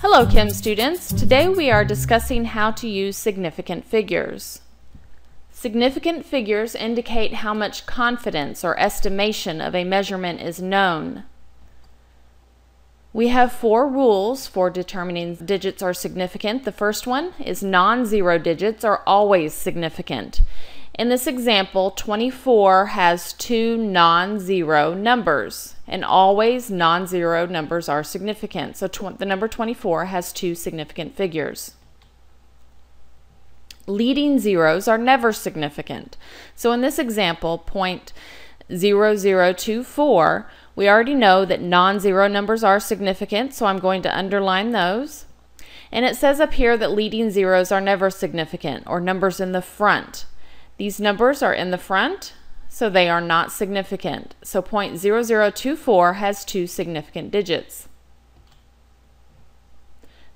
Hello, Chem students. Today we are discussing how to use significant figures. Significant figures indicate how much confidence or estimation of a measurement is known. We have 4 rules for determining digits are significant. The first one is non-zero digits are always significant. In this example, 24 has 2 non-zero numbers, and always non-zero numbers are significant. So the number 24 has 2 significant figures. Leading zeros are never significant. So in this example, 0.0024, we already know that non-zero numbers are significant, so I'm going to underline those. And it says up here that leading zeros are never significant, or numbers in the front. These numbers are in the front, so they are not significant. So 0.0024 has 2 significant digits.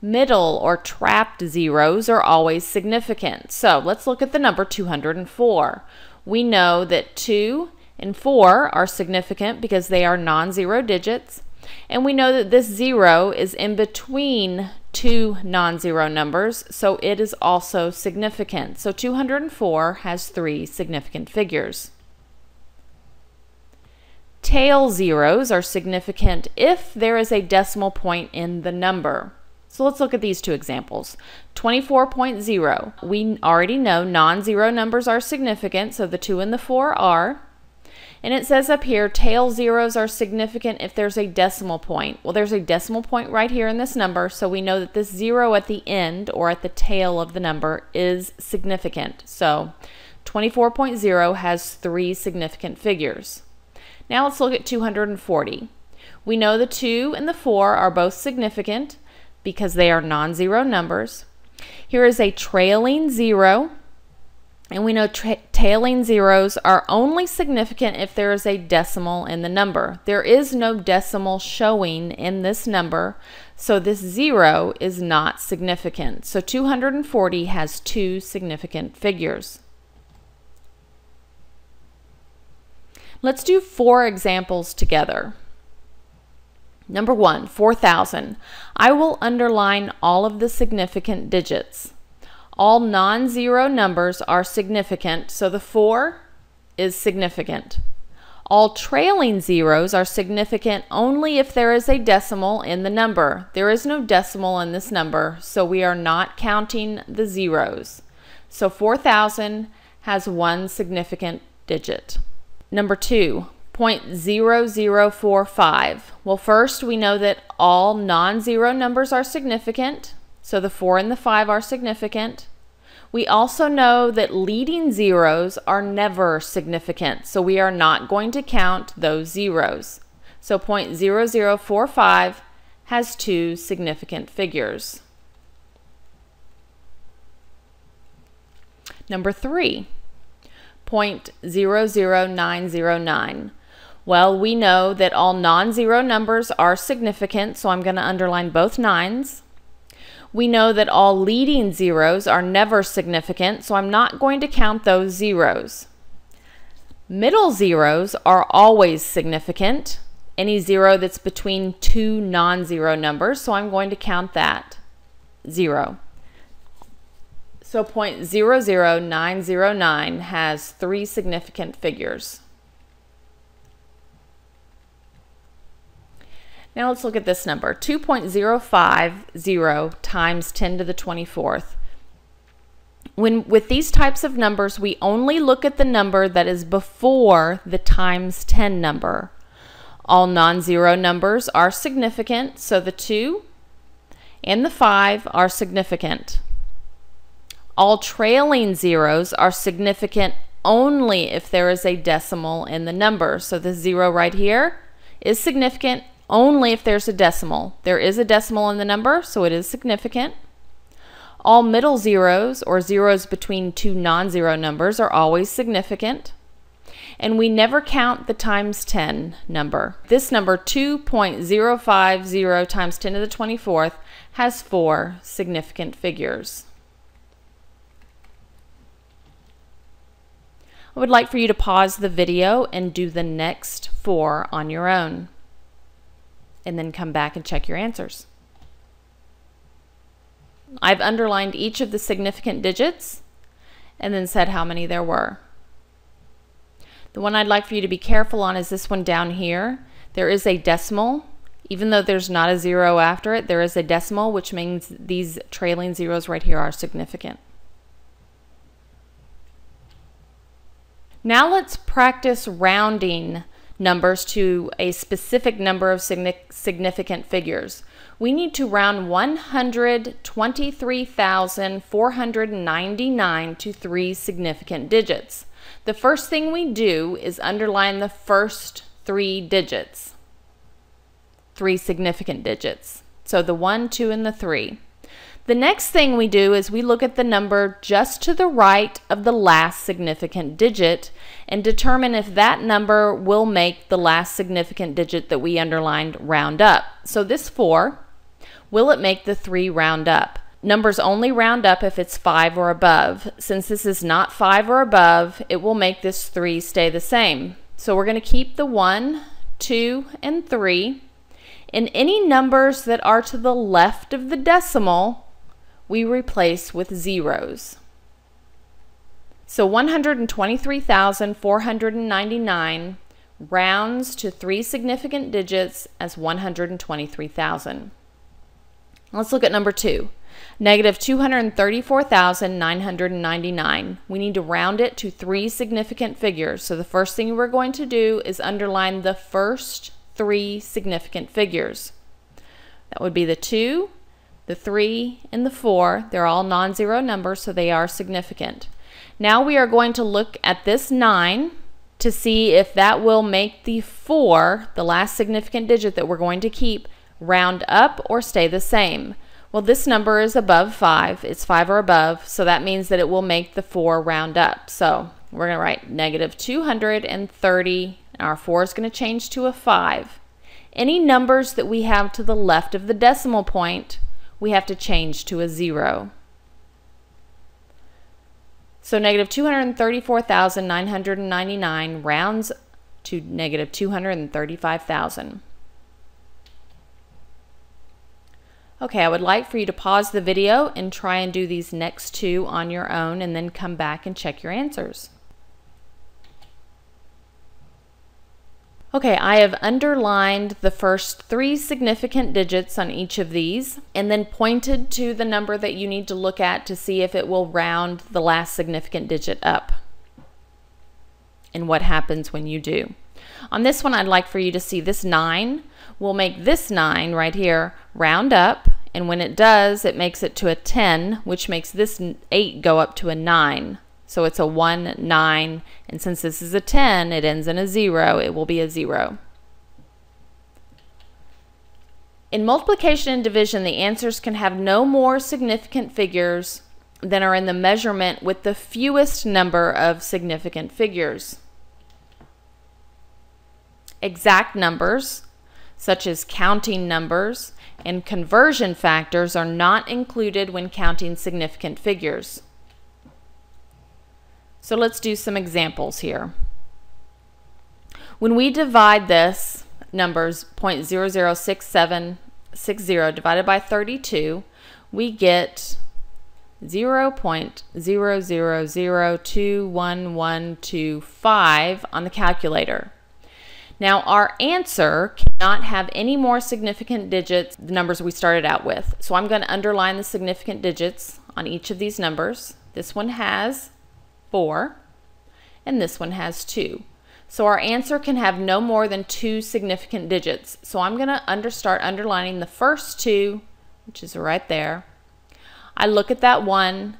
Middle or trapped zeros are always significant. So let's look at the number 204. We know that 2 and 4 are significant because they are non-zero digits. And we know that this 0 is in between 2 non-zero numbers, so it is also significant. So 204 has 3 significant figures. Tail zeros are significant if there is a decimal point in the number. So let's look at these 2 examples. 24.0, we already know non-zero numbers are significant, so the 2 and the 4 are. And it says up here, tail zeros are significant if there's a decimal point. Well, there's a decimal point right here in this number, so we know that this 0 at the end or at the tail of the number is significant. So 24.0 has 3 significant figures. Now let's look at 240. We know the 2 and the 4 are both significant because they are non-zero numbers. Here is a trailing 0. And we know trailing zeros are only significant if there is a decimal in the number. There is no decimal showing in this number, so this 0 is not significant. So 240 has 2 significant figures. Let's do 4 examples together. Number 1, 4,000. I will underline all of the significant digits. All non-zero numbers are significant, so the 4 is significant. All trailing zeros are significant only if there is a decimal in the number. There is no decimal in this number, so we are not counting the zeros. So 4,000 has 1 significant digit. Number 2, 0.0045. Well, first we know that all non-zero numbers are significant. So the 4 and the 5 are significant. We also know that leading zeros are never significant, so we are not going to count those zeros. So 0.0045 has 2 significant figures. Number 3, 0.00909. Well, we know that all non-zero numbers are significant, so I'm going to underline both 9s. We know that all leading zeros are never significant, so I'm not going to count those zeros. Middle zeros are always significant, any 0 that's between 2 non-zero numbers, so I'm going to count that 0. So 0.00909 has 3 significant figures. Now let's look at this number, 2.050 times 10 to the 24th. With these types of numbers, we only look at the number that is before the times 10 number. All non-zero numbers are significant, so the 2 and the 5 are significant. All trailing zeros are significant only if there is a decimal in the number. So the 0 right here is significant only if there's a decimal. There is a decimal in the number, so it is significant. All middle zeros, or zeros between 2 non-zero numbers, are always significant. And we never count the times 10 number. This number, 2.050 times 10 to the 24th, has 4 significant figures. I would like for you to pause the video and do the next 4 on your own, and then come back and check your answers. I've underlined each of the significant digits and then said how many there were. The one I'd like for you to be careful on is this one down here. There is a decimal. Even though there's not a 0 after it, there is a decimal, which means these trailing zeros right here are significant. Now let's practice rounding numbers to a specific number of significant figures. We need to round 123,499 to 3 significant digits. The first thing we do is underline the first 3 digits, 3 significant digits. So the 1, 2, and the 3. The next thing we do is we look at the number just to the right of the last significant digit and determine if that number will make the last significant digit that we underlined round up. So this 4, will it make the 3 round up? Numbers only round up if it's 5 or above. Since this is not 5 or above, it will make this 3 stay the same. So we're going to keep the 1, 2, and 3. And any numbers that are to the left of the decimal, we replace with zeros. So 123,499 rounds to 3 significant digits as 123,000. Let's look at number 2. Negative 234,999. We need to round it to 3 significant figures. So the first thing we're going to do is underline the first 3 significant figures. That would be the 2, the 3, and the 4. They're all non-zero numbers, so they are significant. Now we are going to look at this 9 to see if that will make the 4, the last significant digit that we're going to keep, round up or stay the same. Well, this number is above 5. It's 5 or above, so that means that it will make the 4 round up. So we're going to write negative 230, and our 4 is going to change to a 5. Any numbers that we have to the left of the decimal point, we have to change to a 0. So negative 234,999 rounds to negative 235,000. Okay, I would like for you to pause the video and try and do these next 2 on your own and then come back and check your answers. Okay, I have underlined the first 3 significant digits on each of these and then pointed to the number that you need to look at to see if it will round the last significant digit up and what happens when you do. On this one, I'd like for you to see this 9 will make this 9 right here round up, and when it does, it makes it to a 10, which makes this 8 go up to a 9. So it's a 1, 9, and since this is a 10, it ends in a 0, it will be a 0. In multiplication and division, the answers can have no more significant figures than are in the measurement with the fewest number of significant figures. Exact numbers, such as counting numbers and conversion factors, are not included when counting significant figures. So let's do some examples here. When we divide this, numbers 0.006760 divided by 32, we get 0.0002112 on the calculator. Now our answer cannot have any more significant digits, the numbers we started out with. So I'm going to underline the significant digits on each of these numbers. This one has 4, and this one has 2. So our answer can have no more than 2 significant digits. So I'm going to start underlining the first 2, which is right there. I look at that 1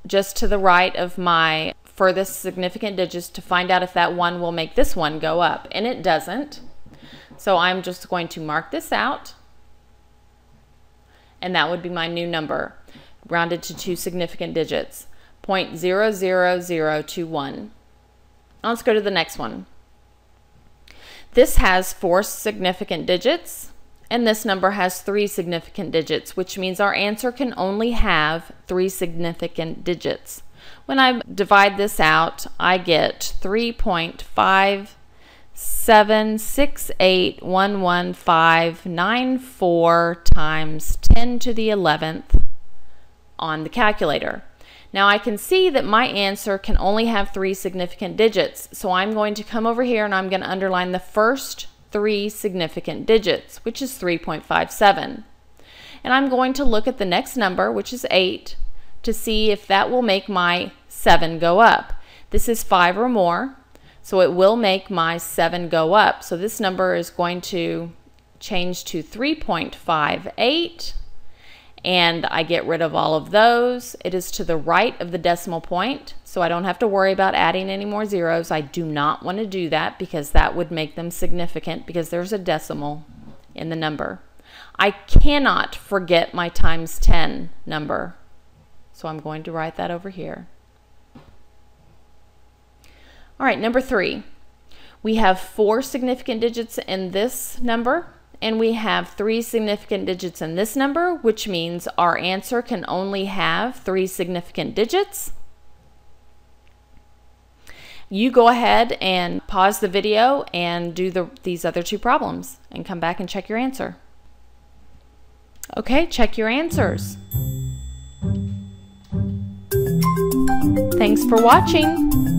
just to the right of my furthest significant digits to find out if that 1 will make this one go up, and it doesn't. So I'm just going to mark this out, and that would be my new number, rounded to 2 significant digits. 0.00021. Let's go to the next one. This has 4 significant digits, and this number has 3 significant digits, which means our answer can only have 3 significant digits. When I divide this out, I get 3.57681159 times 10 to the 11th on the calculator. Now I can see that my answer can only have 3 significant digits, so I'm going to come over here and I'm going to underline the first 3 significant digits, which is 3.57. And I'm going to look at the next number, which is 8, to see if that will make my 7 go up. This is 5 or more, so it will make my 7 go up. So this number is going to change to 3.58, and I get rid of all of those. It is to the right of the decimal point, so I don't have to worry about adding any more zeros. I do not want to do that because that would make them significant because there's a decimal in the number. I cannot forget my times 10 number, so I'm going to write that over here. All right, number 3. We have 4 significant digits in this number, and we have 3 significant digits in this number, which means our answer can only have 3 significant digits. You go ahead and pause the video and do these other 2 problems and come back and check your answer. Okay, check your answers. Thanks for watching.